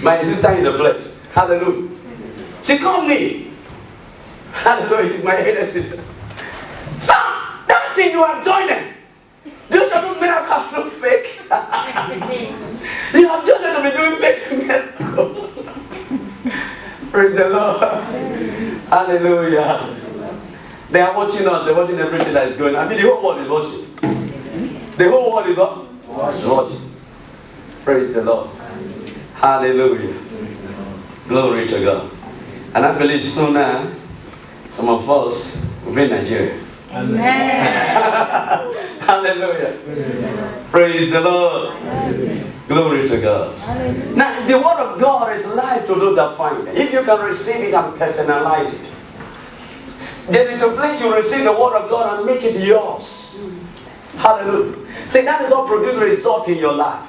My sister in the flesh. Hallelujah. She called me. Hallelujah. She's my elder sister. Son, that thing you have joined them. Those are those miracles look fake. You have joined them to be doing fake miracles. Praise the Lord. Hallelujah. They are watching us. They're watching everything that is going on. I mean, the whole world is watching. The whole world is what? Watching. Praise the Lord. Hallelujah. Glory to God. And I believe sooner some of us will be in Nigeria. Amen. Hallelujah. Amen. Praise the Lord. Amen. Glory to God. Amen. Now, the word of God is life to those that find it. If you can receive it and personalize it, there is a place you receive the word of God and make it yours. Hallelujah. See, that is what produces result in your life.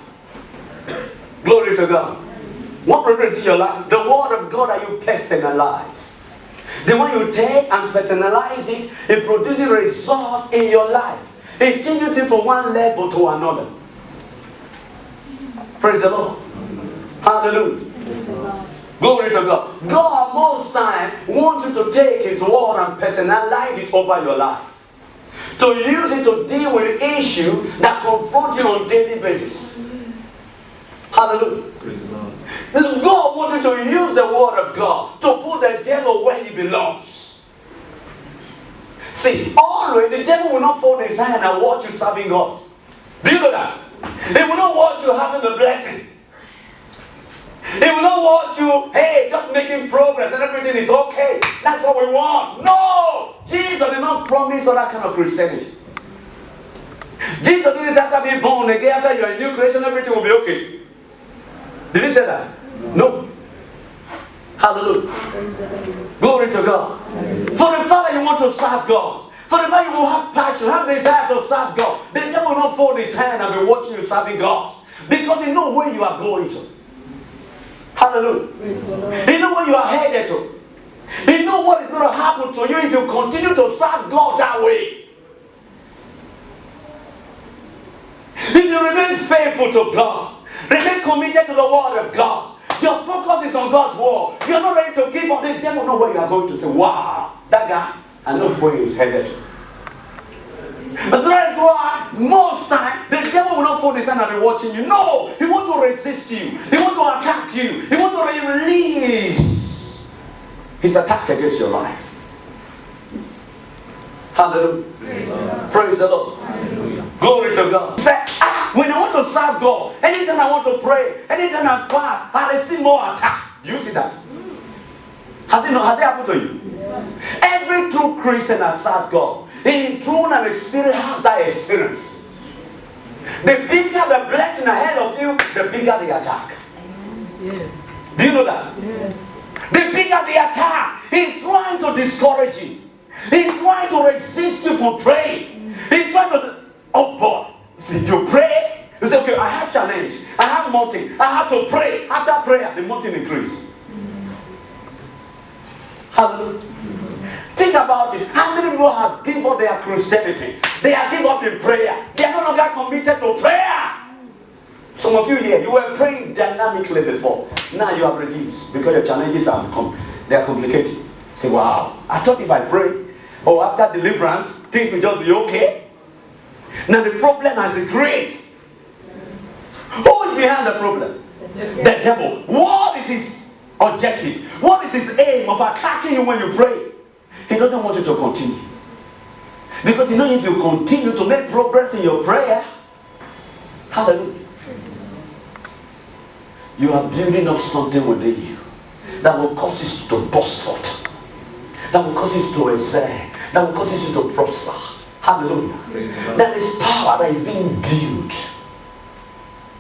Glory to God. What produces in your life? The word of God that you personalize. The one you take and personalize it, it produces results in your life. It changes it from one level to another. Praise the Lord. Hallelujah. Glory to God. God most time wants you to take His word and personalize it over your life. To use it to deal with issues that confront you on a daily basis. Hallelujah. God wants you to use the word of God to put the devil where he belongs. See, always the devil will not fold his hand and watch you serving God. Do you know that? He will not watch you having the blessing. He will not want you, hey, just making progress and everything is okay. That's what we want. No! Jesus did not promise all that kind of Christianity. Jesus didn't say after being born again, after you're a new creation, everything will be okay. Did he say that? No. Hallelujah. Glory to God. For the Father, you want to serve God. For the Father, you will have passion, have desire to serve God. The devil will not fold his hand and be watching you serving God. Because he knows where you are going to. Hallelujah. He knows where you are headed to. He knows what is going to happen to you if you continue to serve God that way. If you remain faithful to God, remain committed to the word of God, your focus is on God's word, you're not ready to give up, the devil knows where you are going to say, wow, that guy, I know where he's headed to. So that's why most time the devil will not fold his hand and be watching you. No, he wants to resist you. He wants to attack you. He wants to release his attack against your life. Hallelujah. Praise the Lord. Hallelujah. Glory to God. Say, when I want to serve God, anytime I want to pray, anytime I fast, I receive more attack. Do you see that? Has it happened to you? Yes. Every true Christian has served God. In truth and spirit has that experience. The bigger the blessing ahead of you, the bigger the attack. Yes. Do you know that? Yes. The bigger the attack, he's trying to discourage you. He's trying to resist you from praying. He's trying to, oh boy, see, you pray, you say, okay, I have challenge, I have mountain, I have to pray. After prayer, the mountain increase. Hallelujah. Think about it. How many people have given up their Christianity? They have given up in prayer. They are no longer committed to prayer. Some of you here, you were praying dynamically before. Now you have reduced because your challenges are complicated. Say, wow, I thought if I pray, or after deliverance, things will just be okay. Now the problem has increased. Who is behind the problem? The devil. What is his objective? What is his aim of attacking you when you pray? He doesn't want you to continue. Because you know if you continue to make progress in your prayer, hallelujah, you are building up something within you that will cause you to burst forth. That will cause you to excel. That will cause you to prosper. Hallelujah. There is power that is being built.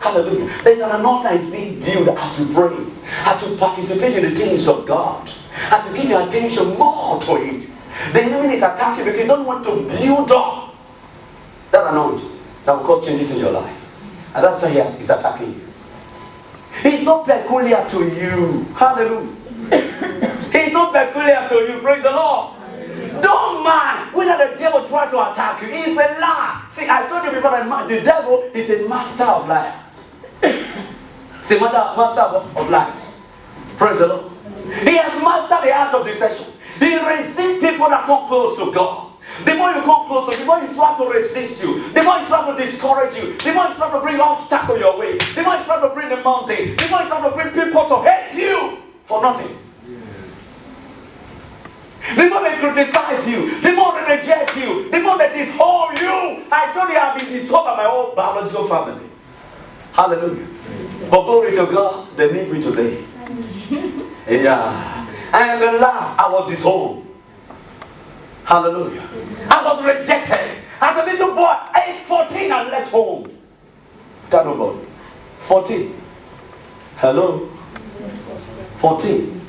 Hallelujah. There is an anointing that is being built as you pray, as you participate in the things of God, as you give your attention more to it. The enemy is attacking because he doesn't want to build up that anointing that will cause changes in your life. And that's why he's attacking you. He's not peculiar to you. Hallelujah. He's not peculiar to you. Praise the Lord. Don't mind whether the devil try to attack you. It's a lie. See, I told you before that the devil is a master of liars. Say, master of lies. Praise the Lord. He has mastered the art of deception. He resists people that come close to God. The more you come closer, the more you try to resist you, the more you try to discourage you, the more you try to bring obstacle your way, the more you try to bring the mountain, the more you try to bring people to hate you for nothing. The more they criticize you, the more they reject you, the more they disown you. I told you I've been disowned by my own biological family. Hallelujah. But glory to God, they need me today. Yeah. And the last, I was disowned. Hallelujah. I was rejected. As a little boy, age 14, I left home. Tell nobody. 14. Hello? 14.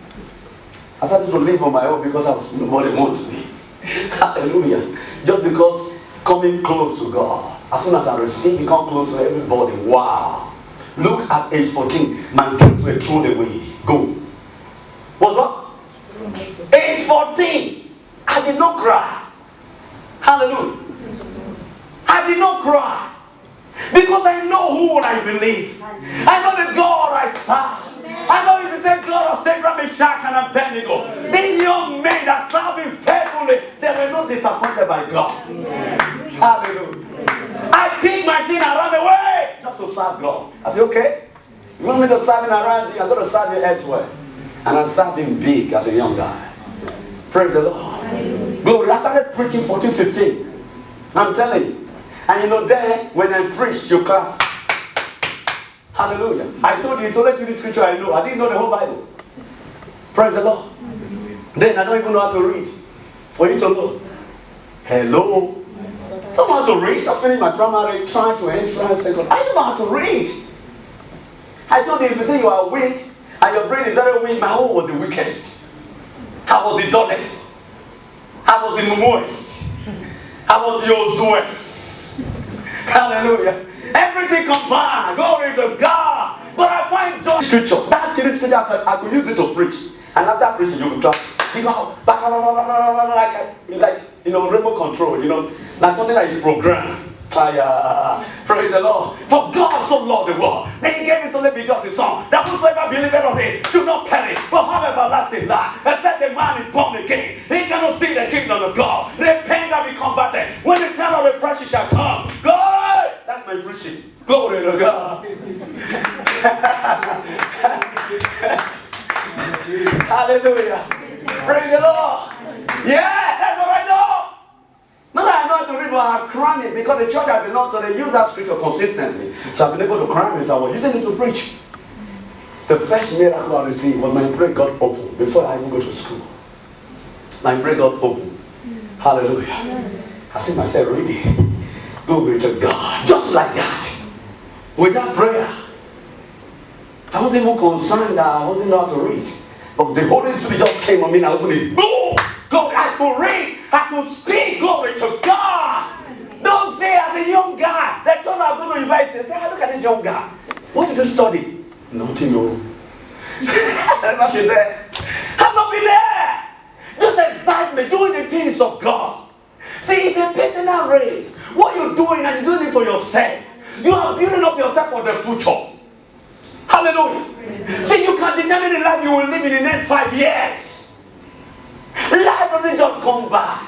I started to live on my own because nobody wanted me. Hallelujah. Just because coming close to God. As soon as I receive, you come close to everybody. Wow. Look at age 14. My kids were thrown away. Go. Was what? Age 14. I did not cry. Hallelujah. I did not cry. Because I know who I believe. I know the God I serve. I know He's the same God of Shadrach, Meshach, and Abednego. These young men that serve Him faithfully, they were not disappointed by God. Hallelujah. I picked my thing and ran away just to serve God. I said, okay, you want me to serve Him around you? I'm going to serve you elsewhere. And I served Him big as a young guy. Praise the Lord. Glory. I started preaching 14, 15. I'm telling you. And you know, then when I preach, you clap. Hallelujah. I told you it's only to the scripture I know. I didn't know the whole Bible. Praise the Lord. Then I don't even know how to read. For you to know. Hello. I don't know how to read. I finished my primary, trying to enter second. I don't know how to read. I told you, if you say you are weak and your brain is very weak, my home was the weakest. I was the dullest. I was the memorist. I was the ozuest. Hallelujah. Everything combined. Glory to God. But I find joy. Scripture. That scripture, I could use it to preach. And after preaching, you could clap. You know, like remote control. You know, like something that is programmed. Praise the Lord. For God so loved the world that He gave His only begotten Son, that whosoever believeth on Him should not perish, but have everlasting life. Except a man is born again, he cannot see the kingdom of God. Repent and be converted. When the time of refreshing shall come. Glory! That's my preaching. Glory to God. Hallelujah. Praise the Lord. Yeah, that's what I know. Not that I know how to read, but I cram it because the church I belong to, they use that scripture consistently. So I've been able to cram it, so I was using it to preach. The first miracle I received was my brain got open before I even go to school. My brain got open. Hallelujah. I see myself reading. Glory to God. Just like that. Without prayer. I wasn't even concerned that I wasn't know how to read. But the Holy Spirit just came on me and I opened it. Boom! God, I could read. I could speak. Glory to God. Don't say as a young guy. They told me I go to university. They say, look at this young guy. What did you study? Nothing, no. I've not been there. I've not been there. Just excitement, doing the things of God. See, it's a personal race. What you're doing, and you're doing it for yourself. You are building up yourself for the future. Hallelujah. See, you can determine the life you will live in the next 5 years. Life doesn't just come by.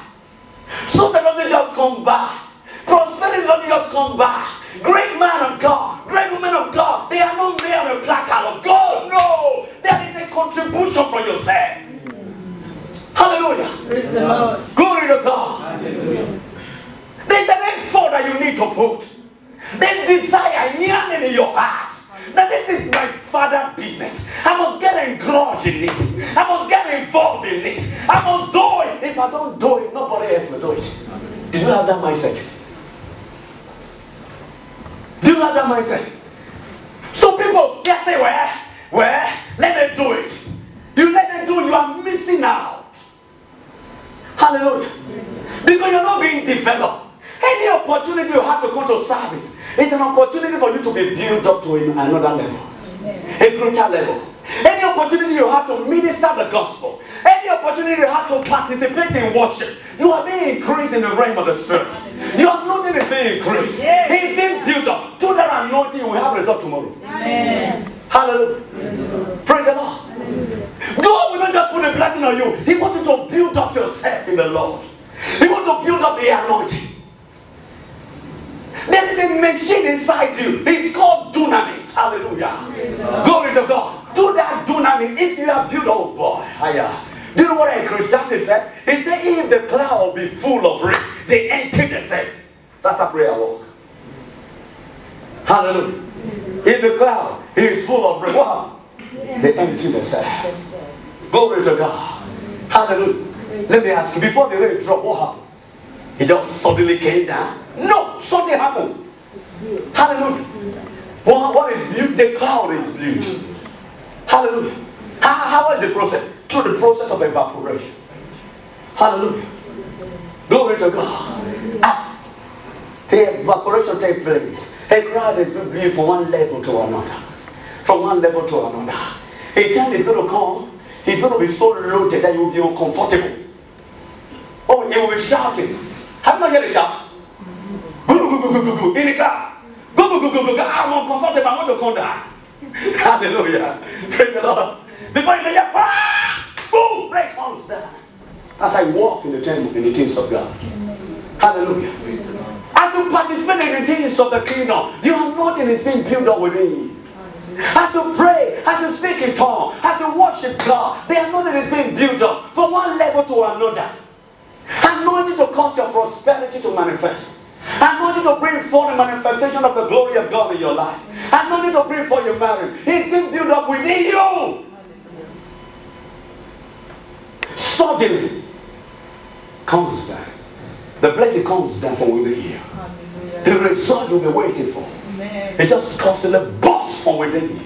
Success doesn't just come by. Prosperity doesn't just come by. Great man of God, great woman of God, they are not there on a platter of God. No, there is a contribution from yourself. Hallelujah. Praise the Lord. Glory to God. Hallelujah. There's an effort that you need to put. There's desire yearning in your heart. Now this is my father's business. I must get engrossed in it. I must get involved in this. I must do it. If I don't do it, nobody else will do it. Do you have that mindset? Do you have that mindset? So people, they say, well, let them do it. You let them do it, you are missing out. Hallelujah. Because you're not being developed. Any opportunity you have to go to service, it's an opportunity for you to be built up to another level. A greater level. Any opportunity you have to minister the gospel. Any opportunity you have to participate in worship. You are being increased in the realm of the Spirit. Your anointing is being increased. He is being built up. To that anointing, you will have result tomorrow. Amen. Hallelujah. Praise the Lord. God will not just put a blessing on you. He wants you to build up yourself in the Lord. He wants to build up the anointing. There is a machine inside you. It's called dunamis. Hallelujah. Glory to God. Do that dunamis. If you are built, oh boy, higher. Do you know what Ecclesiastes said? He said, if the cloud be full of rain, they empty themselves. That's a prayer walk. Hallelujah. If the cloud is full of rain, what? They empty themselves. Glory to God. Hallelujah. Let me ask you, before the rain dropped, what happened? It just suddenly came down? No, something happened. Hallelujah. What is built? The cloud is built. Hallelujah. How is the process? Through the process of evaporation. Hallelujah. Glory to God. As the evaporation takes place, a cloud is going to be from one level to another. From one level to another. A time is going to come, it's going to be so loaded that you will be uncomfortable. Oh, you will be shouting. Have you not heard a shout? Go, go, go, go, go, go, in the car. Go, go, go, go, go, go. I'm uncomfortable. I want to come down. Hallelujah. Praise the Lord. Before you know, boom, rain comes down. As I walk in the temple, in the things of God. Hallelujah. As you participate in the things of the kingdom, your anointing is being built up within you. As you pray, as you speak in tongues, as you worship God, the anointing is being built up from one level to another. Anointing to cause your prosperity to manifest. Anointing to bring forth the manifestation of the glory of God in your life. Anointing to bring forth your marriage. It's being built up within you. Suddenly comes down. The blessing comes down from within you. The result you'll be waiting for. It just causes a burst from within you.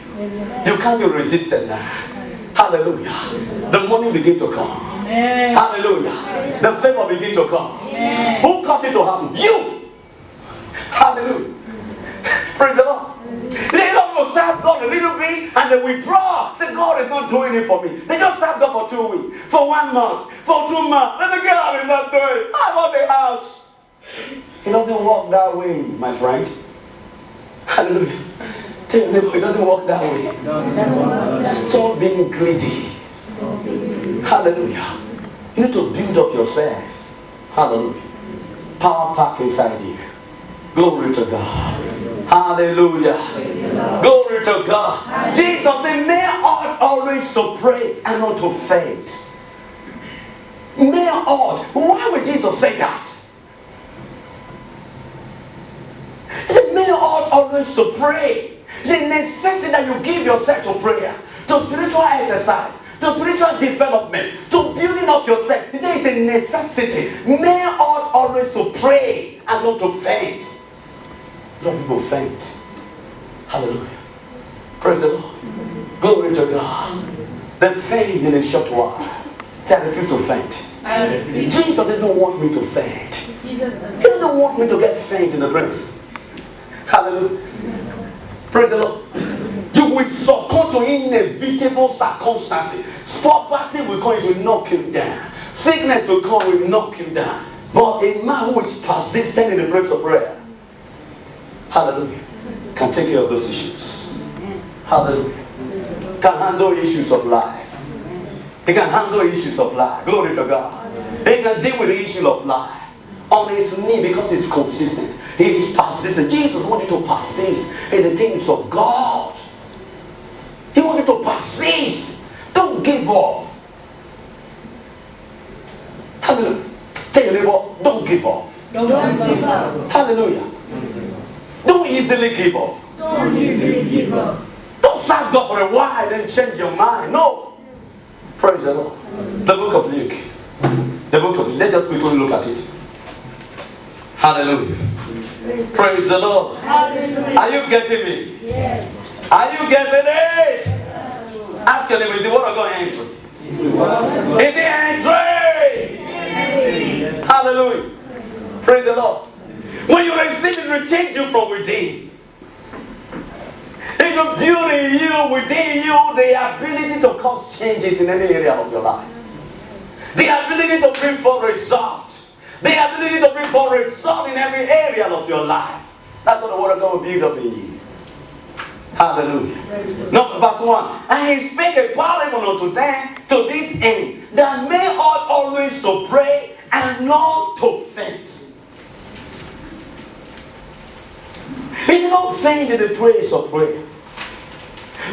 You can't be resisted now. Hallelujah. The money begin to come. Hallelujah. The favor begin to come. Who caused it to happen? You. Hallelujah. Praise the Lord. They don't serve God a little bit and they withdraw. Say, God is not doing it for me. They just serve God for 2 weeks, for 1 month, for 2 months. They say, God is not doing it. I want the house. It doesn't work that way, my friend. Hallelujah. Tell your neighbor, it doesn't work that way. Stop being greedy. Hallelujah. You need to build up yourself. Hallelujah. Power pack inside you. Glory to God. Hallelujah. Glory to God. Jesus said, men ought always to pray and not to faint. Men ought. Why would Jesus say that? He said, men ought always to pray. It's a necessity that you give yourself to prayer, to spiritual exercise, to spiritual development, to building up yourself. He said it's a necessity. Men ought always to pray and not to faint. A lot of people faint. Hallelujah. Praise the Lord. Glory to God. They faint in a short while. Say, I refuse to faint. Jesus doesn't want me to faint. He doesn't want me to get faint in the presence. Hallelujah. Praise the Lord. You will succumb to inevitable circumstances. Poverty will come, it will knock you down. Sickness will come, it will knock you down. But a man who is persistent in the place of prayer, hallelujah, can take care of those issues. Hallelujah. Can handle issues of life. He can handle issues of life. Glory to God. He can deal with the issue of life on his knee because he's consistent. He's persistent. Jesus wanted to persist in the things of God. He wanted to persist. Don't give up. Hallelujah. Tell your neighbor, don't give up. Don't give up. Hallelujah. Don't easily give up. Don't easily give up. Don't serve God for a while and change your mind. No. Praise the Lord. The book of Luke. The book of Luke. Let's just quickly look at it. Hallelujah. Praise the Lord. Hallelujah. Are you getting me? Yes. Are you getting it? Ask your neighbor, is the word of God entering? Is it entering? Hallelujah. Praise the Lord. When you receive it, it will change you from within. It will build in you, within you, the ability to cause changes in any area of your life. The ability to bring forth results. The ability to bring forth results in every area of your life. That's what the word of God will build up in you. Hallelujah. No, verse 1. And he spake a parable unto them to this end, that men ought always to pray and not to faint. If you don't faint in the praise of prayer,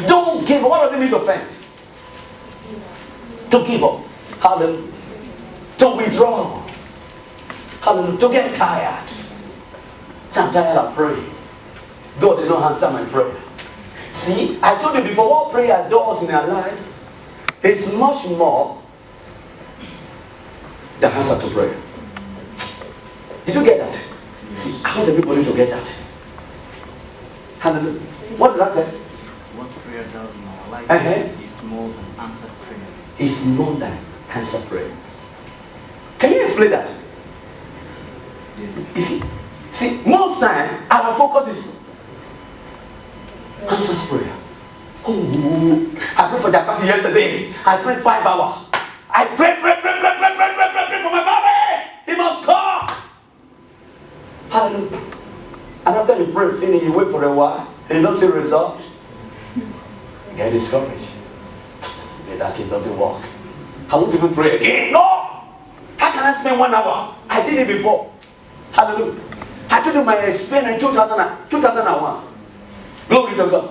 don't give up. What does it mean to faint? To give up. Hallelujah. To withdraw. Hallelujah. To get tired. Say, I'm tired of praying. God did not answer my prayer. See, I told you before, what prayer does in our life is much more the answer to prayer. Did you get that? See, I want everybody to get that. Hallelujah. What did I say? What prayer does in our life is more than answered prayer. It's more than answered prayer. Can you explain that? Yes. You see, most time our focus is answers prayer. Oh, I prayed for Japan yesterday. I spent 5 hours. I pray for my body. He must come. Hallelujah. And after you pray, finish, you wait for a while, and you don't see result. You get discouraged. That thing doesn't work. I won't even pray again. No! How can I spend 1 hour? I did it before. Hallelujah. I told you my experience in 2001. Glory to God.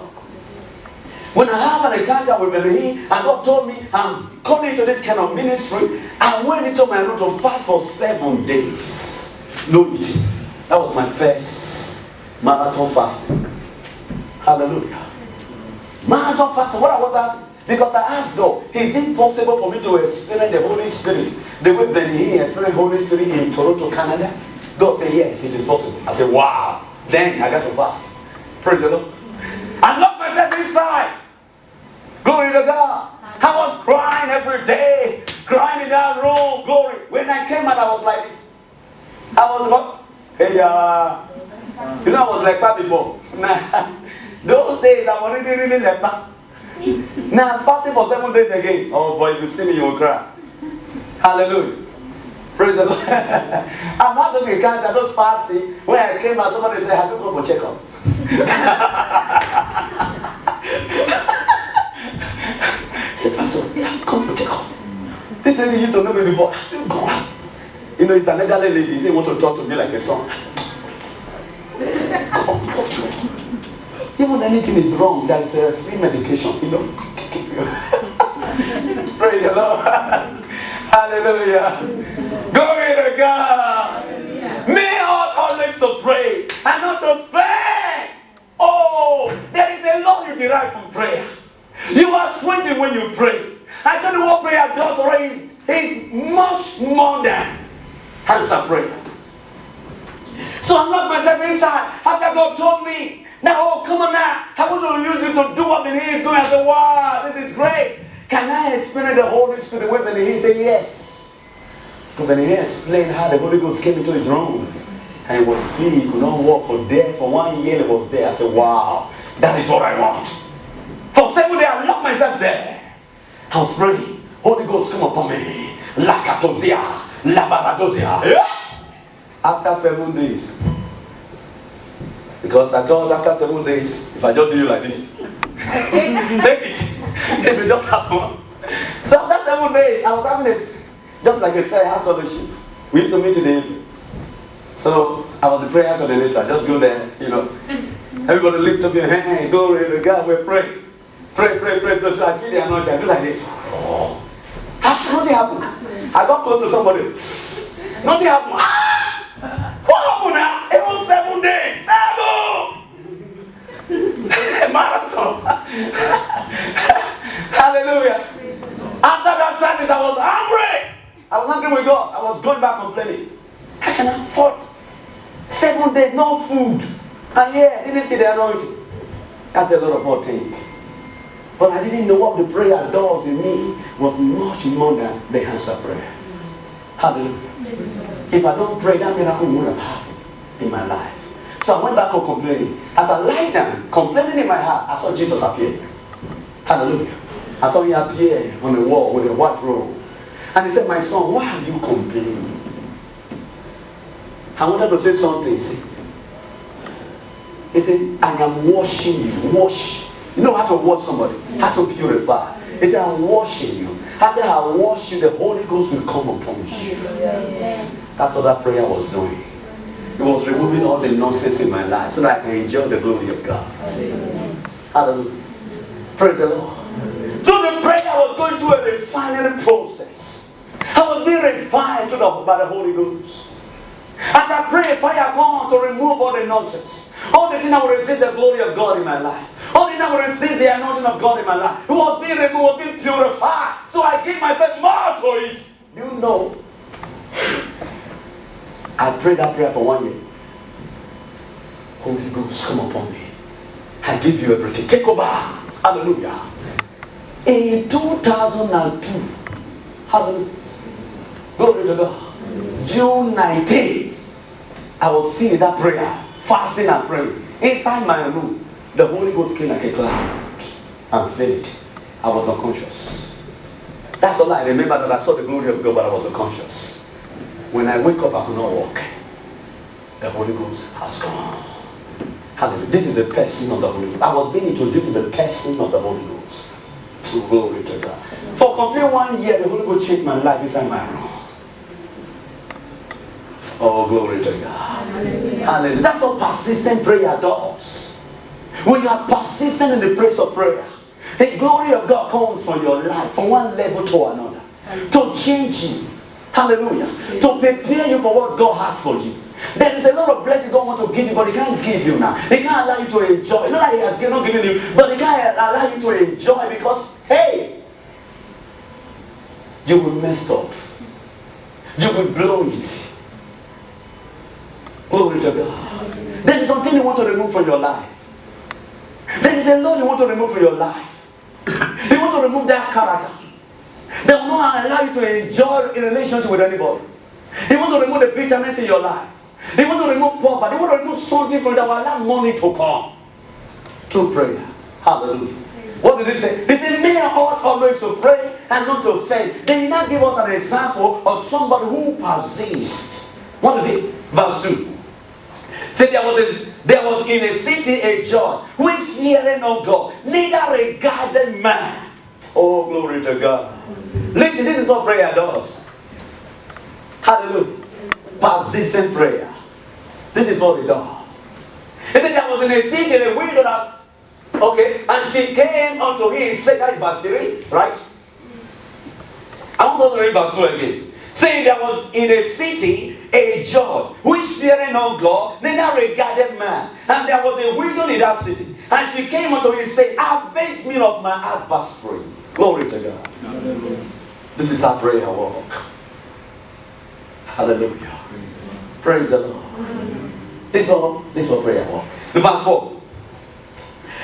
When I have an encounter with Mary, and God told me I'm coming into this kind of ministry, I went into my room to fast for 7 days. No eating. That was my first marathon fasting. Hallelujah. Marathon fasting. What I was asking, because I asked God, is it possible for me to experience the Holy Spirit the way Benny Hinn experienced the Holy Spirit in Toronto, Canada? God said, yes, it is possible. I said, wow. Then I got to fast. Praise the Lord. I locked myself inside. Glory to God. I was crying every day, crying in that room. Glory. When I came out, I was like this. I was like, hey, you know, I was like that before. Those days, I was really like that. Now, fasting for 7 days again. Oh boy, if you see me, you will cry. Hallelujah. Praise the Lord. I'm not just a kind, I'm just fasting. When I came out, somebody said, have you come for checkup? I said, Pastor, yeah, come for checkup. This lady used to know me before. Go. You know, it's an elderly lady. He said, want to talk to me like a son. Come, talk to me. Even anything is wrong, there's a free medication, you know. Praise the Lord. Hallelujah. Glory to God. Hallelujah. Men ought always to pray and not to faint. Oh, there is a lot you derive from prayer. You are sweating when you pray. I tell you what prayer does already is much more than answer prayer. So I locked myself inside after God told me. Now, oh, come on now. I want to use you to do what Benny Hinn is doing. I said, wow, this is great. Can I experience the Holy Spirit? When Benny Hinn said, yes. Because Benny Hinn explained how the Holy Ghost came into his room. And he was free. He could not walk for death. For 1 year, he was there. I said, wow, that is what I want. For 7 days, I locked myself there. I was praying. Holy Ghost, come upon me. Lakatozia. Labaradozia. Yeah. After 7 days. Because I thought after 7 days, if I just do you like this, take it. If it just happen. So after 7 days, I was having this, just like I said, house fellowship. We used to meet in the evening. So I was the prayer coordinator. I just go there, you know. Everybody lift up your hand, glory to God, we pray. Pray. So I feel the anointing. I do like this. Oh. Nothing happened. I got close to somebody. Nothing happened. What happened now? It was 7 days. 7! Marathon. Hallelujah. After that service, I was hungry. I was angry with God. I was going back complaining. I can afford 7 days, no food. And yeah, didn't see the anointing. That's a lot of hot thing. But I didn't know what the prayer does in me was much more than the answer prayer. Hallelujah. If I don't pray, that miracle would have happened in my life. So I went back home complaining. As I lied down, complaining in my heart, I saw Jesus appear. Hallelujah. I saw him appear on the wall with a white robe. And he said, my son, why are you complaining? I wanted to say something. See? He said, I am washing you. Wash. You know how to wash somebody? How to purify. He said, I'm washing you. After I wash you, the Holy Ghost will come upon you. That's what that prayer was doing. It was removing all the nonsense in my life so that I can enjoy the glory of God. Hallelujah. Praise the Lord. Through the prayer, I was going through a refining process. I was being refined by the Holy Ghost. As I pray, fire come to remove all the nonsense. All the things I will receive the glory of God in my life. All the things I will receive the anointing of God in my life. It was being removed, was being purified. So I give myself more to it. Do you know? I prayed that prayer for 1 year. Holy Ghost, come upon me. I give you everything. Take over. Hallelujah. In 2002, hallelujah. Glory to God. June 19, I was seeing that prayer, fasting and praying. Inside my room, the Holy Ghost came like a cloud and filled. I was unconscious. That's all I remember, that I saw the glory of God, but I was unconscious. When I wake up, I could not walk. The Holy Ghost has gone. Hallelujah. This is the person of the Holy Ghost. I was being introduced to the person of the Holy Ghost. Glory to God. For complete 1 year, the Holy Ghost changed my life inside my room. Oh, glory to God. Hallelujah. Hallelujah. That's what persistent prayer does. When you are persistent in the place of prayer, the glory of God comes on your life from one level to another. To change you. Hallelujah. To prepare you for what God has for you. There is a lot of blessings God wants to give you, but He can't give you now. He can't allow you to enjoy. Not that He has not given you, but He can't allow you to enjoy because, hey, you will mess up. You will blow it. Glory to God. There is something you want to remove from your life. There is a lot you want to remove from your life. You want to remove that character that will not allow you to enjoy a relationship with anybody. You want to remove the bitterness in your life. You want to remove poverty. You want to remove something from that will allow money to come. Through prayer. Hallelujah. What did He say? He said, men ought always to pray and not to faint. Then He now give us an example of somebody who persists. What is it? Verse 2. Say there was in a city a judge which feared not God, neither regarded man. Oh, glory to God. Listen, this is what prayer does. Hallelujah. Persistent prayer. This is what it does. He said there was in a city a widow that, okay, and she came unto him, said, that is verse 3, right? I want to read verse 2 again. Saying there was in a city a judge which feared not God, neither regarded man. And there was a widow in that city. And she came unto him, saying, avenge me of my adversary. Glory to God. Hallelujah. This is our prayer walk. Hallelujah. Praise the Lord. This is what prayer walk. Verse 4.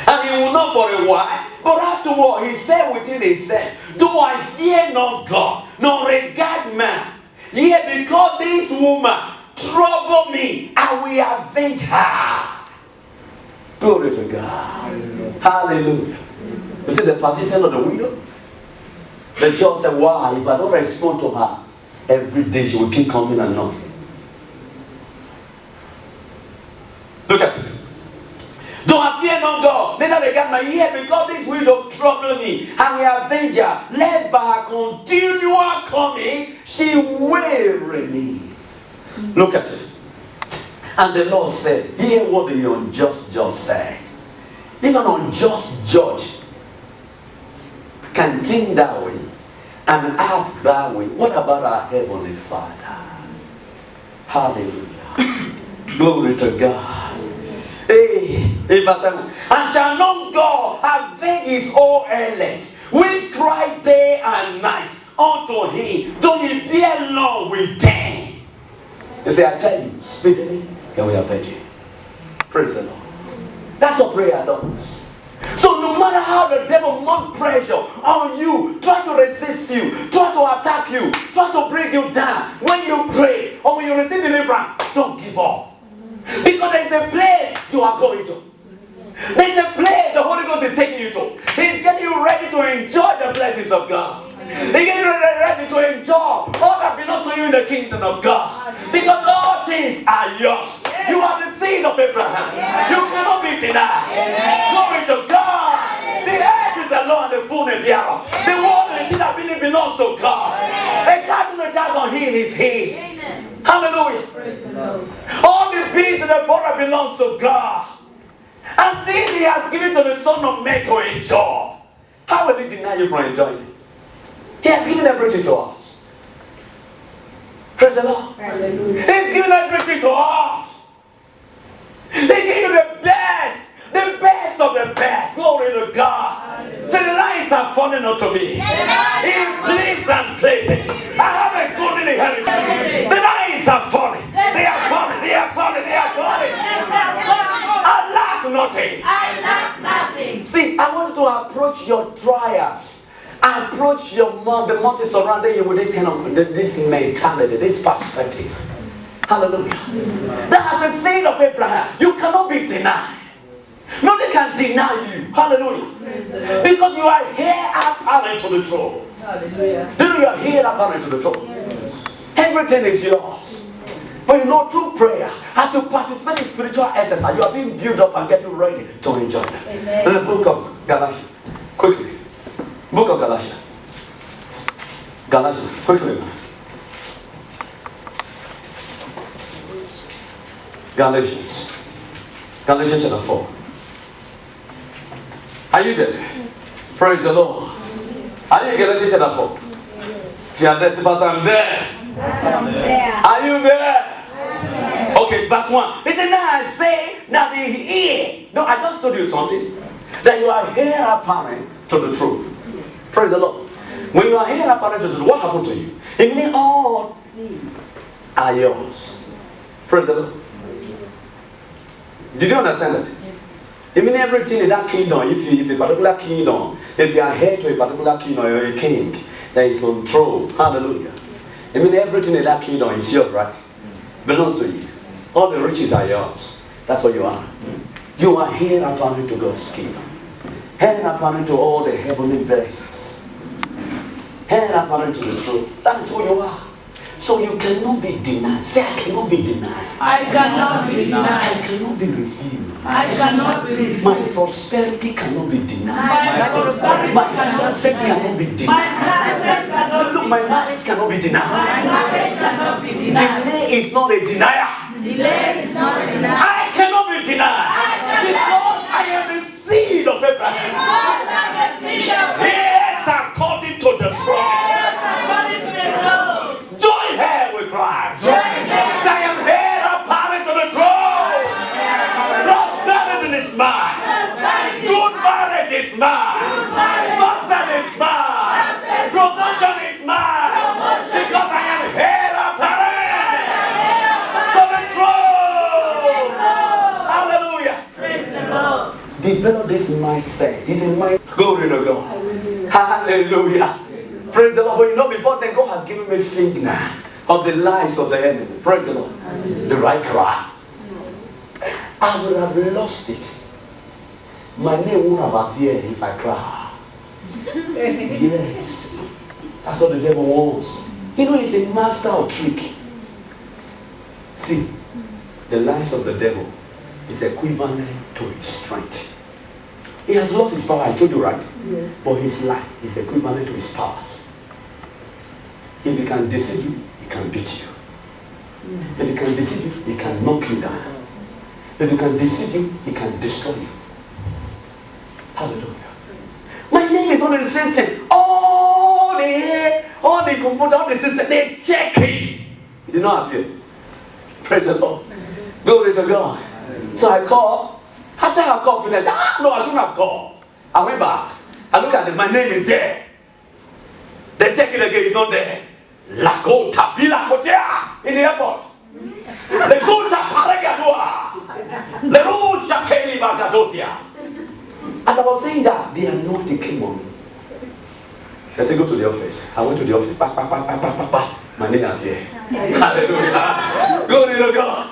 And he will not for a while, but afterward he said within himself, though I fear not God, nor regard man, yet because this woman trouble me, I will avenge her. Glory to God. Hallelujah. Hallelujah. You see the position of the widow? The judge said, wow, if I don't respond to her, every day she will keep coming and knocking. Look at it. Though I fear not God, neither regard my ear, because this widow trouble me, and will avenge her, lest by her continual coming she weary me. Look at it. And the Lord said, hear what the unjust judge said. If an unjust judge can think that way and act that way, what about our Heavenly Father? Hallelujah. Glory to God. Hey, verse 7. And shall not God avenge his own elect, which cry day and night unto him, though he bear long with them? You say, I tell you, speedily, he will avenge you. Praise the Lord. That's what prayer does. So no matter how the devil mount pressure on you, try to resist you, try to attack you, try to bring you down, when you pray or when you receive deliverance, don't give up. Because there is a place you are going to. There is a place the Holy Ghost is taking you to. He's getting you ready to enjoy the blessings of God. He's getting you ready to enjoy all that belongs to you in the kingdom of God. Because all things are yours. You have the seed of Abraham. You cannot be denied. Glory to God. The earth is the Lord and the fullness thereof. The world and the things that really belongs to God. A cattle that does on him is his. Hallelujah. All the beasts in the forest belongs to God. And this he has given to the Son of Man to enjoy. How will he deny you from enjoying it? He has given everything to us. Praise the Lord. Hallelujah. He's given everything to us. He gave you the best of the best. Glory to God. So the lines are falling unto me. In pleasant places. I have a good inheritance. The lines are falling. They are falling. They are falling. They are falling. I lack nothing. I lack nothing. See, I want you to approach your trials. Approach the mountains surrounding you with this kind of this mentality, these perspectives. Hallelujah. That as a seed of Abraham, you cannot be denied. Nobody can deny you. Hallelujah. Because you are here apparent to the throne. Hallelujah. You are here apparent to the throne. Everything is yours. But you know, through prayer, as you participate in spiritual exercise, you are being built up and getting ready to enjoy it. Amen. In the book of Galatians, quickly. Book of Galatians. Galatians, quickly. Galatians. Galatians chapter 4. Are you there? Praise the Lord. Are you in Galatians chapter 4? If you are there, say, Pastor, I'm there. Are you there? Okay, verse 1. He said, now I say that the ear. No, I just told you something. That you are here apparent to the truth. Praise the Lord. When you are here apparent to the truth, what happened to you? It means all are yours. Praise the Lord. Did you understand that? It means everything in that kingdom, if a particular kingdom, if you are heir to a particular kingdom, you're a king that is on throne. Hallelujah. It means everything in that kingdom is yours, right? Belongs to you. All the riches are yours. That's what you are. You are here apparent to God's kingdom. Here apparent to all the heavenly blessings. Here apparent to the truth. That is who you are. So you cannot be denied. Say, I cannot be denied. I cannot be denied. I cannot be refused. I cannot be refused. My prosperity cannot be denied. My prosperity My cannot success be cannot be My denied. success cannot Look, my marriage cannot be My denied. marriage cannot be denied. Delay is not a denier. Delay is not denied. I cannot be denied. Because I am the seed of Abraham. Because I'm the seed of Yes, according to the promise. according to the laws. Join her with Christ. Join her. I am here apparent to the throne. Prosperity is mine. Good marriage is mine. Success is mine. Promotion is mine. Because I am here apparent to the throne. Hallelujah. Praise the Lord. Develop this mindset. This is my glory to God. Hallelujah. Praise the Lord. But you know, before then, God has given me signal of the lies of the enemy. Praise the Lord. The right cry. I would have lost it. My name won't have appeared if I cry. Yes. That's what the devil wants. You know, he's a master of trick. See, the lies of the devil is equivalent to his strength. He has lost his power, I told you, right? Yes. But his lie is equivalent to his powers. If he can deceive you, he can beat you. If he can deceive you, he can knock you down. If he can deceive you, he can destroy you. Hallelujah. My name is on the system. All the computer, all the system, they check it. It did not appear. Praise the Lord. Glory to God. So I called. After I called, I said, no, I shouldn't have called. I went back. I looked at it. My name is there. They check it again. It's not there. Lakota Bilakotea in the airport. The Zulta Paragadua. The Rusha Keli Bagadosia. As I was saying that, the anointing came on me. I said, go to the office. I went to the office. My name is here. Hallelujah. Glory to God.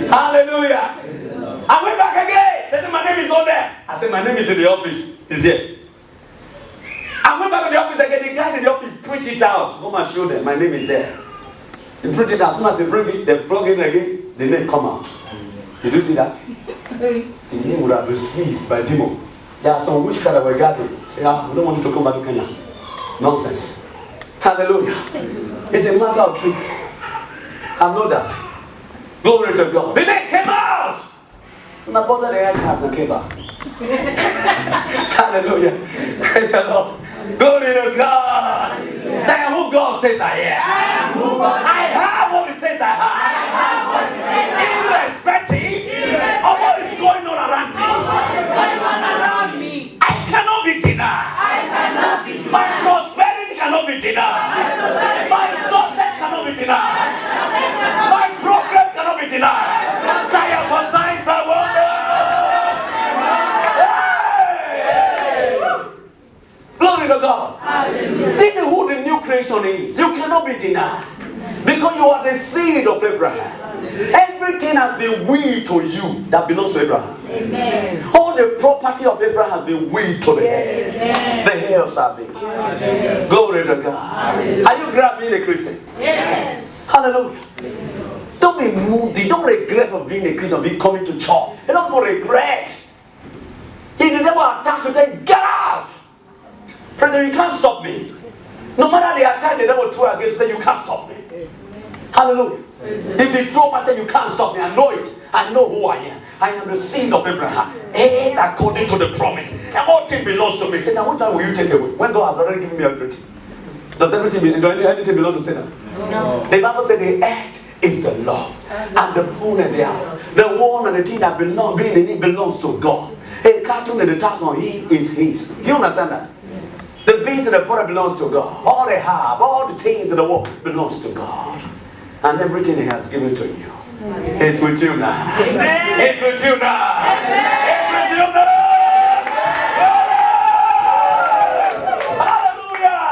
Hallelujah. I went back again. They said, my name is on there. I said, my name is in the office. It's here. I went back to the office again. The guy in the office printed it out. Come and show them. My name is there. He printed it out. As soon as they bring it, they plug in again, the name come out. Did you see that? The name would have been seized by demon. There are some witchcraft that were gathering. Say, we don't want you to come back to Kenya. Nonsense. Hallelujah. It's a matter of trick. I know that. Glory to God. The name came out. My brother, the aircraft came out. Hallelujah. Praise the Lord. Glory to God. Say, I am who God says I am. I have what He says I have. Irrespective of what is going on around me. I cannot be denied. My prosperity cannot be denied. My success cannot be denied. My progress cannot be denied. Say for signs and wonders. Glory to God. This is who the new creation is. You cannot be denied. Because you are the seed of Abraham. Everything has been willed to you that belongs to Abraham. Amen. All the property of Abraham has been willed to the heir. The heir of salvation. Amen. Glory to God. Amen. Are you glad being a Christian? Yes. Hallelujah. Don't be moody. Don't regret of being a Christian, coming to church. You don't regret. If the devil attack you, then get out. Brother, you can't stop me. No matter the attack the devil threw against you, you can't stop me. Hallelujah. If he throw myself, you can't stop me. I know it. I know who I am. I am the seed of Abraham. Heirs according to the promise. And all things belongs to me. Satan, what time will you take away? When God has already given me everything. Does anything belong to Satan? No. The Bible said the earth is the Lord and the fullness thereof. The one and the thing that belongs, being in it belongs to God. A cattle and the task on him is his. You understand that? The beast and the forest belongs to God. All they have, all the things in the world belongs to God. And everything He has given to you. It's with you now. Amen. It's with you now. Amen. It's with you now. Hallelujah.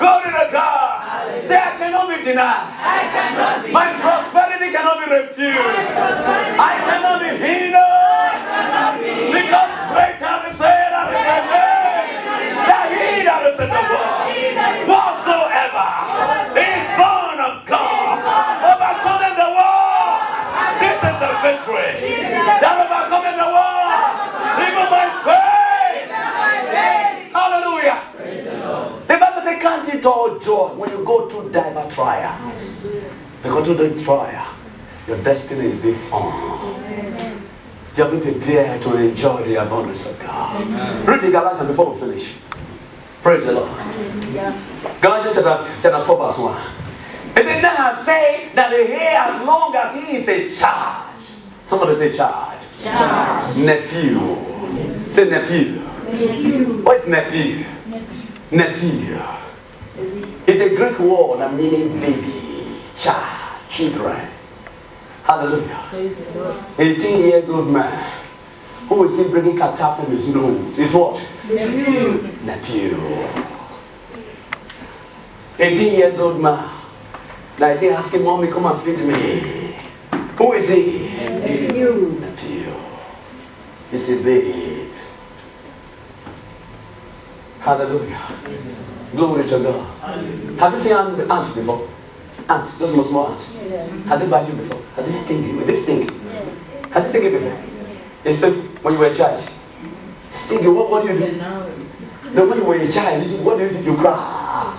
Glory to God. Say, I cannot be denied. My prosperity cannot be refused. I cannot be hindered. Because greater is He that is in me than he that is in the world. Whatsoever is born of God, overcoming the world. This is a victory. That overcoming the world. Even my faith. Hallelujah. The Bible says, count it all joy when you go through diverse trials. Because through the trial, your destiny is being formed. You are being prepared to enjoy the abundance of God. Read the Galatians before we finish. Praise the Lord. Galatians chapter 4 verse 1. It said, now I say that the heir, as long as he is a charge. Somebody say charge. Charge. Nephew. Say nephew. What is nephew? Nephew. It's a Greek word that meaning baby, child, children. Hallelujah. 18 years old man. Who is he bringing kata from his nose? Is what? Nephew. 18 years old man. Now is he asking mommy, come and feed me? Who is he? Nephew. He's a babe. Hallelujah. Glory to God. Have you seen ant before? Ant, those small ant. Has it bite you before? Has it stinging? Is it stinging? Has it stinging before? It's when you were a child. Stinging, what do you do? No, when you were a child, what do you do? You cry.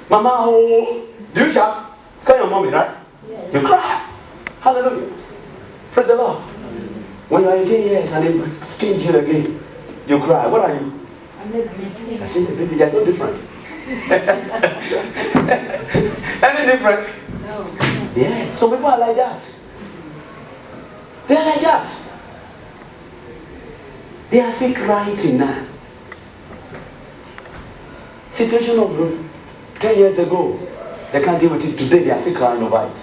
Mama, oh, do you shout? Call your mommy, right? You cry. Hallelujah. Praise the Lord. When you are 18 years and they sting you again, you cry. What are you? I see the baby, you're so different. Any different? No. Yeah, some people are like that. They are like that. They are still crying tonight. Situation of 10 years ago, they can't deal with it. Today they are still crying over it.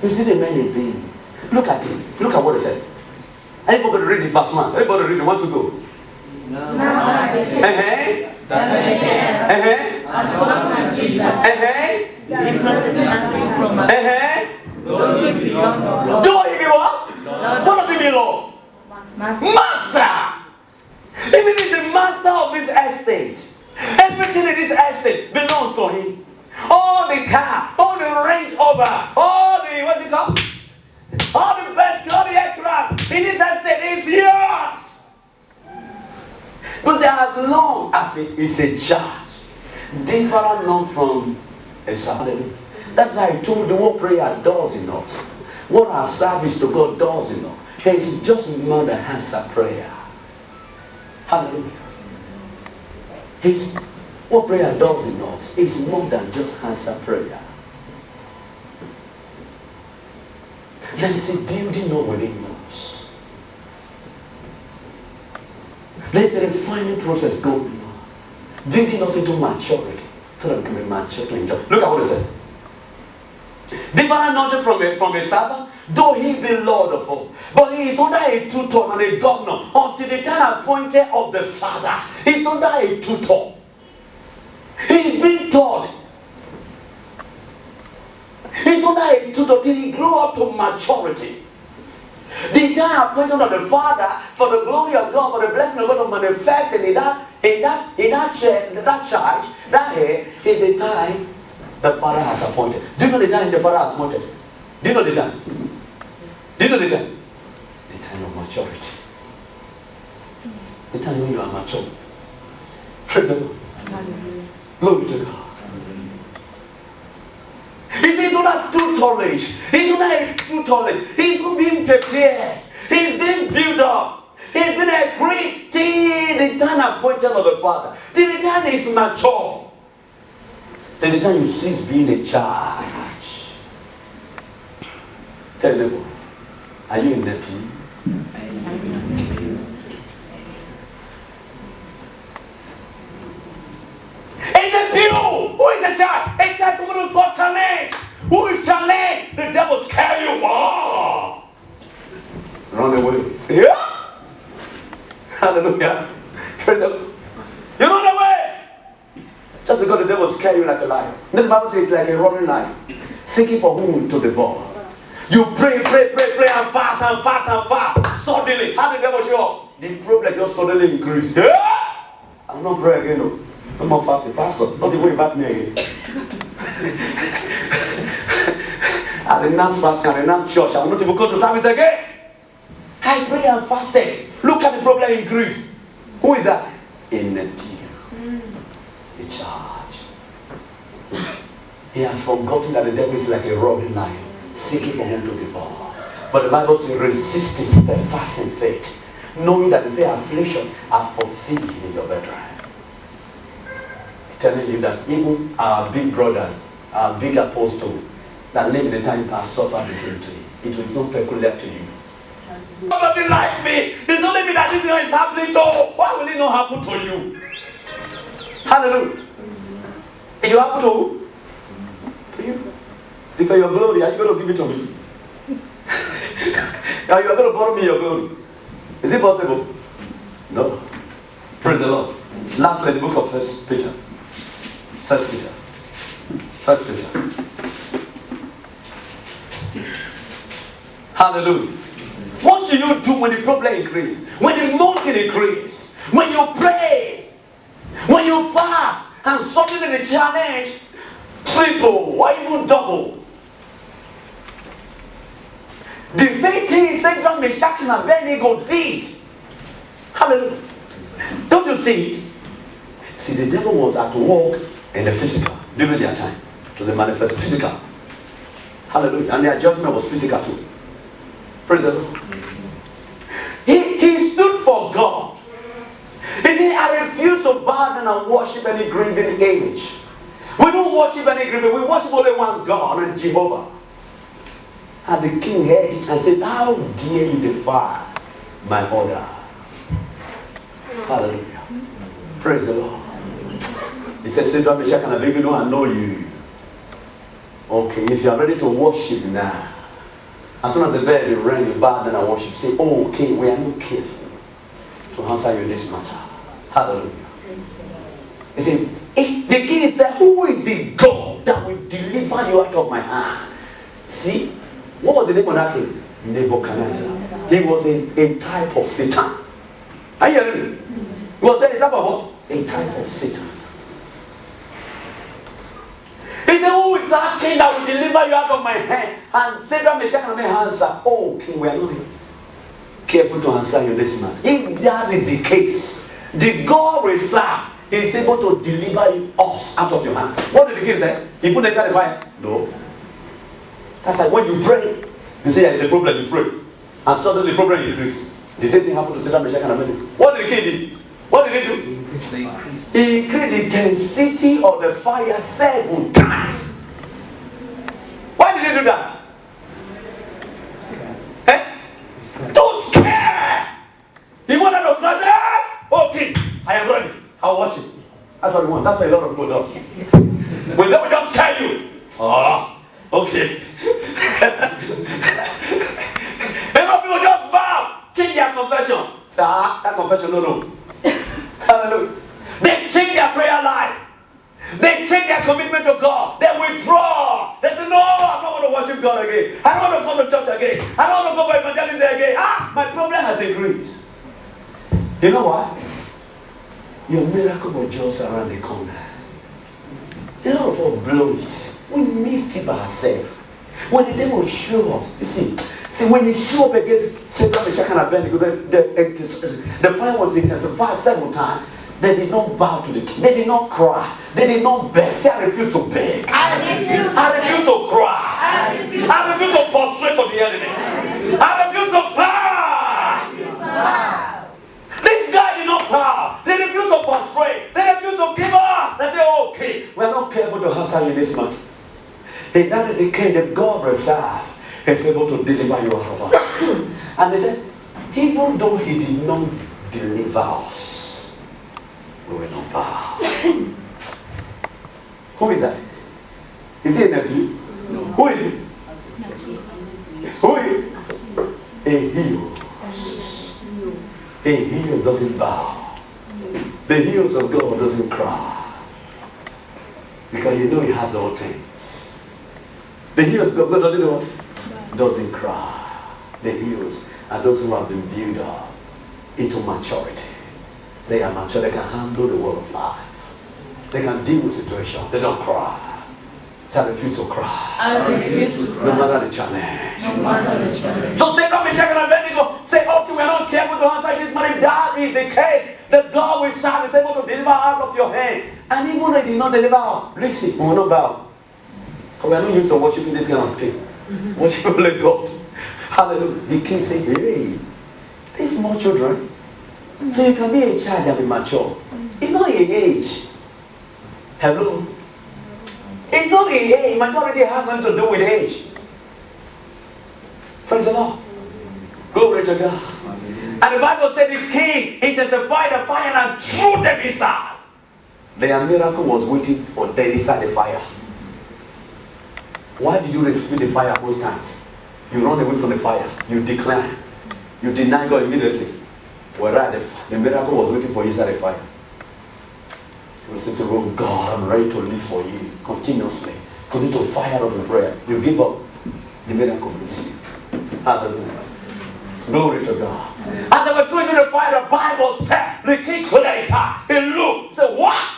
You see the men in pain. Look at it. Look at what it said. Everybody read it, verse 1. Everybody read it. Want to go? No. Do he be what? What does he mean, Lord? Master. He means he's the master of this estate. Everything in this estate belongs to him. All the car, all the Range Rover, all the, what's it called? All the best, all the in this estate is yours. But as long as it is a charge, different not from a salary. That's why I told you what prayer does in us. What our service to God does in us. It's just more than answer prayer. Hallelujah. It's what prayer does in us is more than just answer prayer. There is a building up within us. There's a refining process going on, building us into maturity so that we can be mature to enjoy. Look at what it said. Different not from a servant, though he be Lord of all, but he is under a tutor and a governor until the time appointed of the Father. He's under a tutor. He's being taught. He's under a tutor till he grew up to maturity. The time appointed of the Father for the glory of God, for the blessing of God to manifest in that charge, that here is the time the Father has appointed. Do you know the time the Father has appointed? Do you know the time? Do you know the time? The time of maturity. The time when you are mature. Praise the Lord. Glory to God. He's not tutelage. He's not tutelage. He's being prepared. He's being built up. He's been agreed till the time appointed of the Father. Till the time is mature. Till the time you cease being a charge. Tell them, are you in the pew? In the pew! Who is the child? A child someone who's so challenged. Who is challenged? The devil scare you. Oh. Run away. See ya? Hallelujah. Praise the Lord. You run away. Just because the devil scare you like a lion. Then the Bible says it's like a roaring lion, seeking for whom to devour. You pray and fast. Suddenly, how the devil show up? The problem just suddenly increase. Yeah? I'm not praying again. No. I'm not fasting, pastor. Not even invite me again. I renounce fasting, I renounce church. I will not even go to service again. I pray and fasted. Look at the problem increase. Who is that? In the pew. The charge. He has forgotten that the devil is like a roaring lion, seeking for him to devour. But the Bible says, resist it steadfast in faith, knowing that the affliction are fulfilled in your brethren. Telling you that even our big brothers, our big apostles that live in the time past suffer the same thing. It was not peculiar to you. Nobody like me. It's only me that this thing is happening to. Why will it not happen to you? Hallelujah. It should happen to who? To you. Because your glory, are you going to give it to me? Are you going to borrow me your glory? Is it possible? No. Praise the Lord. Lastly, the book of First Peter. Hallelujah. What should you do when the problem increases? When the mountain increases? When you pray? When you fast? And suddenly the challenge triple or even double. The same thing Shadrach, Meshach, and Abednego did. Hallelujah. Don't you see it? See, the devil was at work in the physical during their time. It was a manifest physical. Hallelujah. And their judgment was physical too. Praise the Lord. He stood for God. He said, I refuse to bow down and worship any graven image. We don't worship any graven. We worship only one God, and Jehovah. And the king heard it and said, how dare you defy my order? Hallelujah. Praise the Lord. He said, Shadrach, Meshach, and Abednego, I know you. Okay, if you are ready to worship now, as soon as the bell rang, you bow down and worship. Say, oh, king, we are not careful to answer you in this matter. Hallelujah. He said, the king said, who is the God that will deliver you out of my hand? See, what was the name of that king? Nebuchadnezzar. He was a type of Satan. Are you hearing me? He was a type of what? A type of Satan. He said, who is that king that will deliver you out of my hand? And Shadrach, Meshach, and Abednego answered, oh, king, we are not here. careful to answer you this man. If that is the case, the God we serve is able to deliver us out of your hand. What did the king say? He put inside the fire? No. That's like when you pray, you say there is a problem, you pray. And suddenly the problem increases. The same thing happened to Satan, Meshach, and Abednego. What did the king do? What did he do? He increased the intensity of the fire 7 times. Why did he do that? Too scared. He wanted to cry, say, okay, I am ready. I'll watch it. That's what he wants. That's what a lot of people do. When they will just scare you. Oh, okay. A lot of people just bow. Change their confession. Say, that confession, no. Hallelujah. They change their prayer life. They change their commitment to God. They withdraw. They say, no, I'm not going to worship God again. I don't want to come to church again. I don't want to go for evangelism again. My problem has increased. You know why? Your miracle was just around the corner. A lot of us blow it. We missed it by ourselves. When the devil show up, you see, when he show up against Satan, Meshach, and Abednego, the fire was intensified 7 times. They did not bow to the king. They did not cry. They did not beg. Say, I refuse to beg. I refuse to cry. I refuse to prostrate for the enemy. I refuse to bow. This guy did not bow. They refuse to prostrate. They refuse to give up. They say, okay, we are not careful to answer you this much. If that is the king that God reserved, is able to deliver you out of us. And they said, even though he did not deliver us, we will not bow. Who is that? Is he a nephew? No. Who is he? Who is he? A heels. A heels doesn't bow. The heels of God doesn't cry. Because you know he has all things. The heels of God doesn't know what? Doesn't cry. The heels are those who have been built up into maturity. They are mature. They can handle the world of life. They can deal with situations. They don't cry. So I refuse to cry. I refuse to cry. No matter the challenge. No matter the challenge. So Satan, Meshach, and Abednego say, okay, we're not careful to answer this man. If that is the case, the God we serve is able to deliver out of your hand. And even they did not deliver, listen, we will not bow. Because we are not used to worshiping this kind of thing. Worship only God. Hallelujah. The king said, hey, these small children. So you can be a child and be mature. It's not a age. Hello? It's not a age. Maturity has nothing to do with age. Praise the Lord. Glory to God. And the Bible said the king intensified the fire and threw them inside. Their miracle was waiting for them inside the fire. Why did you refuse the fire most times? You run away from the fire. You decline. You deny God immediately. Whereas the miracle was waiting for you inside the fire. So you say to God, God, I'm ready to live for you continuously. Continue to fire up in prayer. You give up, the miracle will see. Hallelujah. Glory to God. As they were throwing in the fire, the Bible said, the king put out his heart. He looked. He said, what?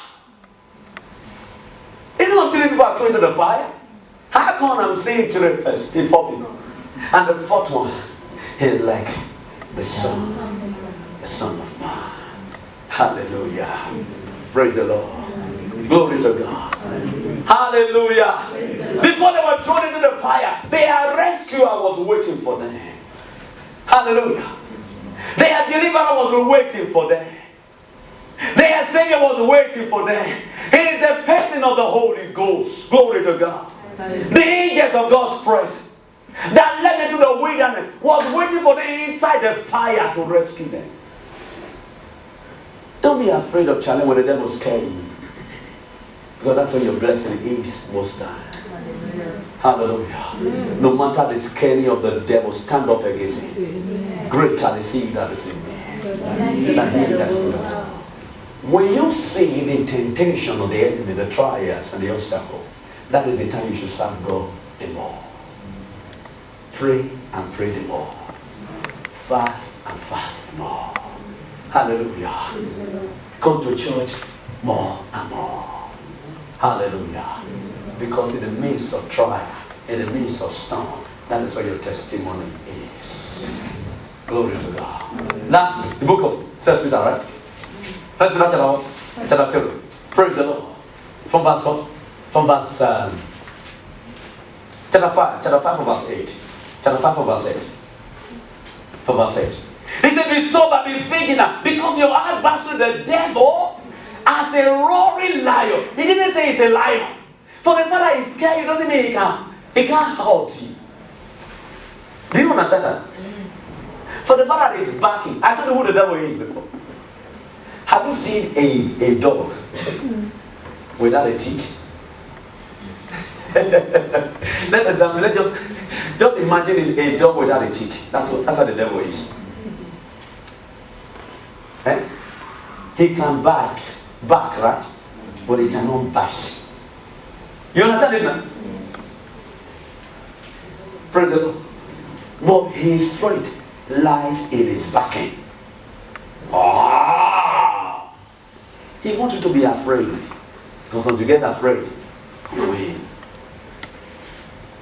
Isn't it 3 people are thrown into the fire? How come I'm seeing 3 people? 4 people. And the 4th one is like the Son of Man. Hallelujah. Praise the Lord. Glory to God. Hallelujah. Before they were thrown into the fire, their rescuer was waiting for them. Hallelujah. Their deliverer was waiting for them. Their Savior was waiting for them. He is a person of the Holy Ghost. Glory to God. The angels of God's presence that led them to the wilderness was waiting for them inside the fire to rescue them. Don't be afraid of challenge when the devil scares you. Because that's where your blessing is most times. Hallelujah. No matter the scaring of the devil, stand up against him. Greater the sin that is in me than he that is in the world. When you see the temptation of the enemy, the trials and the obstacle, that is the time you should serve God the more. Pray and pray the more. Fast and fast the more. Hallelujah. Come to church more and more. Hallelujah. Because in the midst of trial, in the midst of storm, that is where your testimony is. Glory to God. Lastly, the book of 1 Peter, right? 1 Peter chapter 2. Praise the Lord. From verse 4. From verse chapter 5 from verse 8. Chapter 5 from verse 8. From verse 8. He said, be sober, be vigilant, because your adversary, the devil, as a roaring lion. He didn't say he's a lion. For the fact that he's scared you doesn't mean he can't hurt you. Do you understand that? For the fact that he's barking. I told you who the devil is before. Have you seen a dog without a teeth? Let's examine. Let's just imagine a dog without a teeth. That's how the devil is. Eh? He can bark, right? But he cannot bite. You understand it now? Praise the Lord. But his strength lies in his backing. He wants you to be afraid. Because once you get afraid, you win.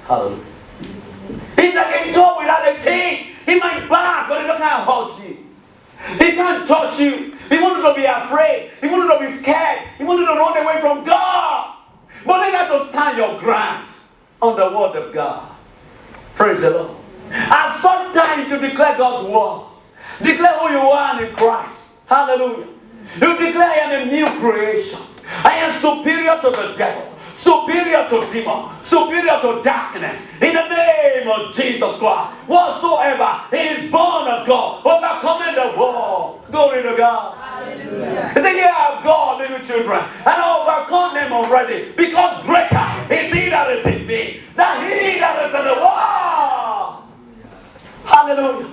Hallelujah. He's like a dog without a teeth. He might bark, but he doesn't hurt you. He can't touch you. He wants you to be afraid. He wants you to be scared. He wants you to run away from God. But you got to stand your ground on the word of God. Praise the Lord. At some time you should declare God's word. Declare who you are in Christ. Hallelujah. You declare I am a new creation. I am superior to the devil, superior to demon, superior to darkness. In the name of Jesus Christ, whatsoever is born of God, overcoming the world. Glory to God. Hallelujah. He said, yeah, I've got little children, and I overcome them already, because greater is he that is in me than he that is in the world. Hallelujah.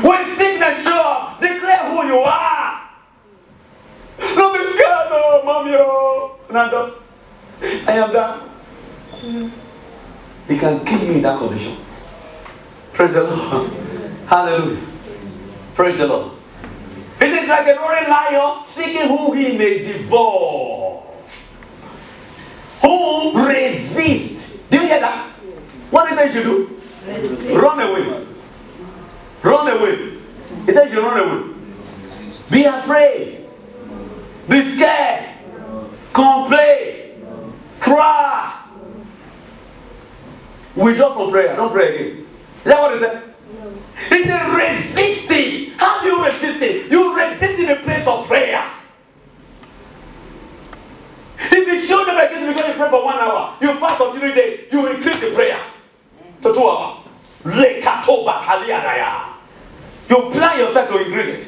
When sickness show up, declare who you are. Don't be scared, no, mommy, oh. Nando, I am done. He can kill you in that condition. Praise the Lord. Hallelujah. Praise the Lord. It is like a roaring lion seeking who he may devour. Who resist. Do you hear that? What is it you do? Resist. Run away. Run away. He said you run away. Be afraid. Be scared. Complain. Cry. Withdraw from prayer. Don't pray again. Is that what he said? He said resisting. How do you resist it? You resist in the place of prayer. If you show them against because you pray for 1 hour, you fast for 3 days, you increase the prayer to 2 hours. You plan yourself to increase it.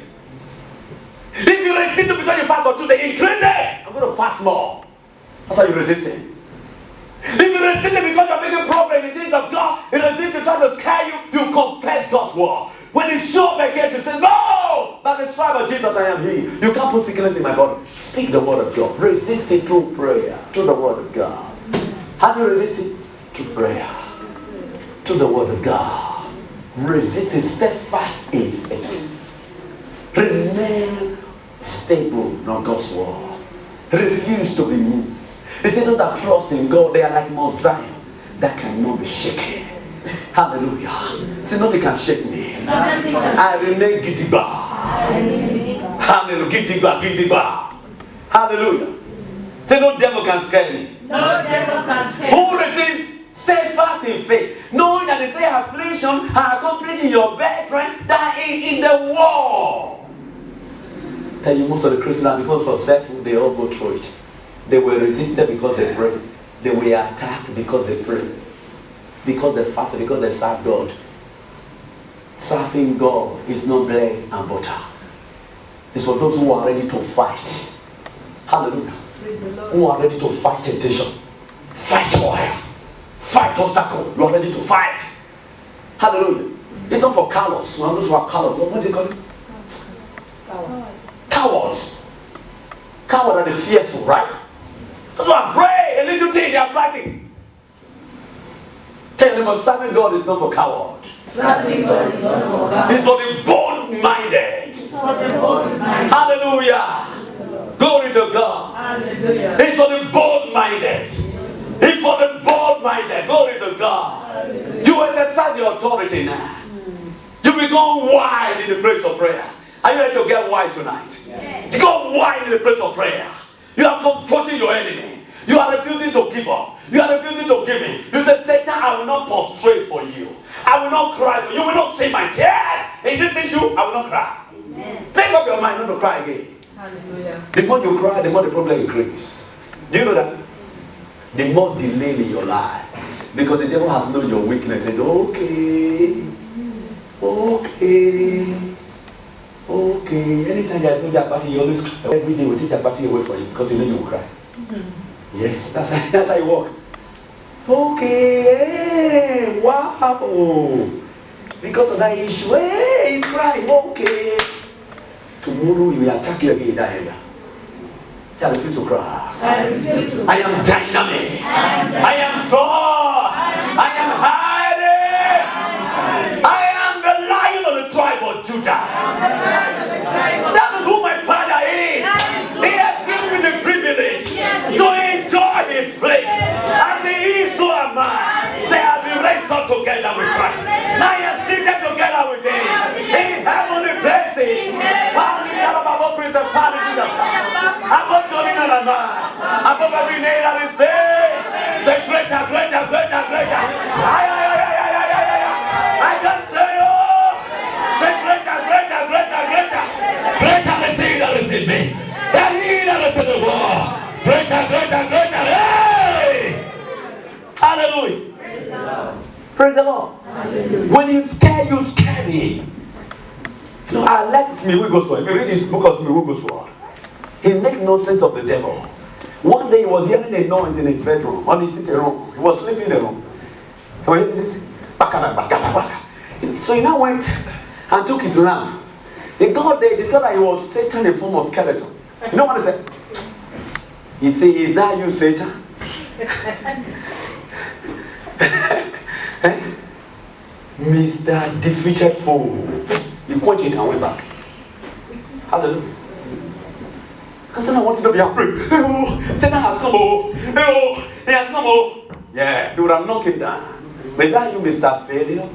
If you resist it because you fast for 2 days, increase it. I'm going to fast more. That's how you resist it. If you resist it because you're making progress in the things of God, you resist it trying to scare you, you confess God's word. When it shows up against you, say, no! By the stripe of Jesus I am healed. You can't put sickness in my body. Speak the word of God. Resist it through prayer. To the word of God. How do you resist it? Through prayer. To the word of God. Resist it steadfast in faith. Remain stable on God's word. Refuse to be moved. He said those that trust in God, they are like Mount Zion that cannot be shaken. Hallelujah. Say nothing can shake me. I remain gidigba. Hallelujah. Gidigba, gidigba. Hallelujah. Say no devil can scare me. No devil can scare me. Who resists? Steadfast in faith, knowing that they say affliction are accomplished in your brethren that in the war. Tell you most of the Christians are because of self, they all go through it. They were resisted because they prayed. They were attacked because they prayed. Because they fasted, because they served God. Serving God is not bread and butter. It's for those who are ready to fight. Hallelujah. Who are ready to fight temptation. Fight fire. Fight obstacle. You are ready to fight. Hallelujah. It's not for cowards. Not those who are cowards. What do they call it? Cowards. Cowards are the fearful, right? Those who are afraid. A little thing, they are fighting. Tell them, serving God is not for cowards. Serving God is not for cowards. It's for the bold-minded. It's for the bold-minded. Hallelujah. Glory to God. Hallelujah. It's for the bold-minded. It's for the bold-minded. Glory to God. Hallelujah. You exercise your authority now. You You become wide in the place of prayer. Are you ready to get wide tonight? Yes. You go wide in the place of prayer. You are confronting your enemy. You are refusing to give up. You are refusing to give in. You say, Satan, I will not prostrate for you. I will not cry for you. You will not see my tears. In this issue, I will not cry. Amen. Make up your mind not to cry again. Hallelujah. The more you cry, the more the problem increases. Do you know that? The more delay in your life. Because the devil has known your weakness. He says, okay. Anytime there's no that party, you always cry. Every day we take that party away from you because you know you will cry. Yes, that's how you walk. Okay, wow. Because of that issue, hey, he's crying, okay. Tomorrow he will attack you again in that area. Say, I refuse to cry. I refuse to. I am dynamic. I am strong. I am hiding. I am the lion of the tribe of Judah. That is who my father is. He has given me the privilege to enjoy his place. As he is, so am I. Say, I'll be raised up together with Christ. I am seated together with him in heavenly places. Above principalities and powers, above dominion and man, above every name that is there. Say, greater, greater, greater, greater. I can say, oh, say, greater, greater, greater, greater. Greater is he that is in me than he that is in the world. Greater, greater, greater. Hey! Hallelujah. Praise the Lord. Praise the Lord. Hallelujah. When you scare me. You know, I like Smith Wigglesworth. If you read his book of Smith Wigglesworth, he makes no sense of the devil. One day he was hearing a noise in his bedroom, on his sitting room. He was sleeping in the room. So he now went and took his lamp. He got there, discovered that he was Satan in form of skeleton. You know what he said? He said, is that you, Satan? Mr. Defeated foe. You quench it and went back. Hallelujah. Because Satan wanted to be afraid. Oh, Satan has come. Oh, he has come. Oh. Yes, he would have knocked him down. But is that you, Mr. Failure?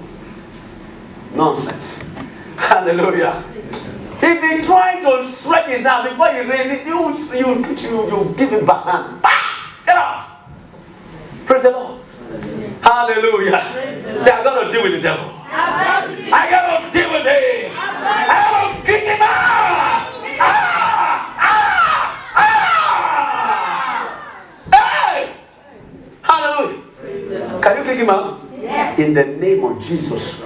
Nonsense. Hallelujah. If he tried to stretch his hand before he raised it, you give him back hand. Get out. Praise the Lord. Hallelujah. Say, I got to deal with the devil. I got to deal with him. I got to kick him out. Hey! Hallelujah. Can you kick him out? Yes. In the name of Jesus.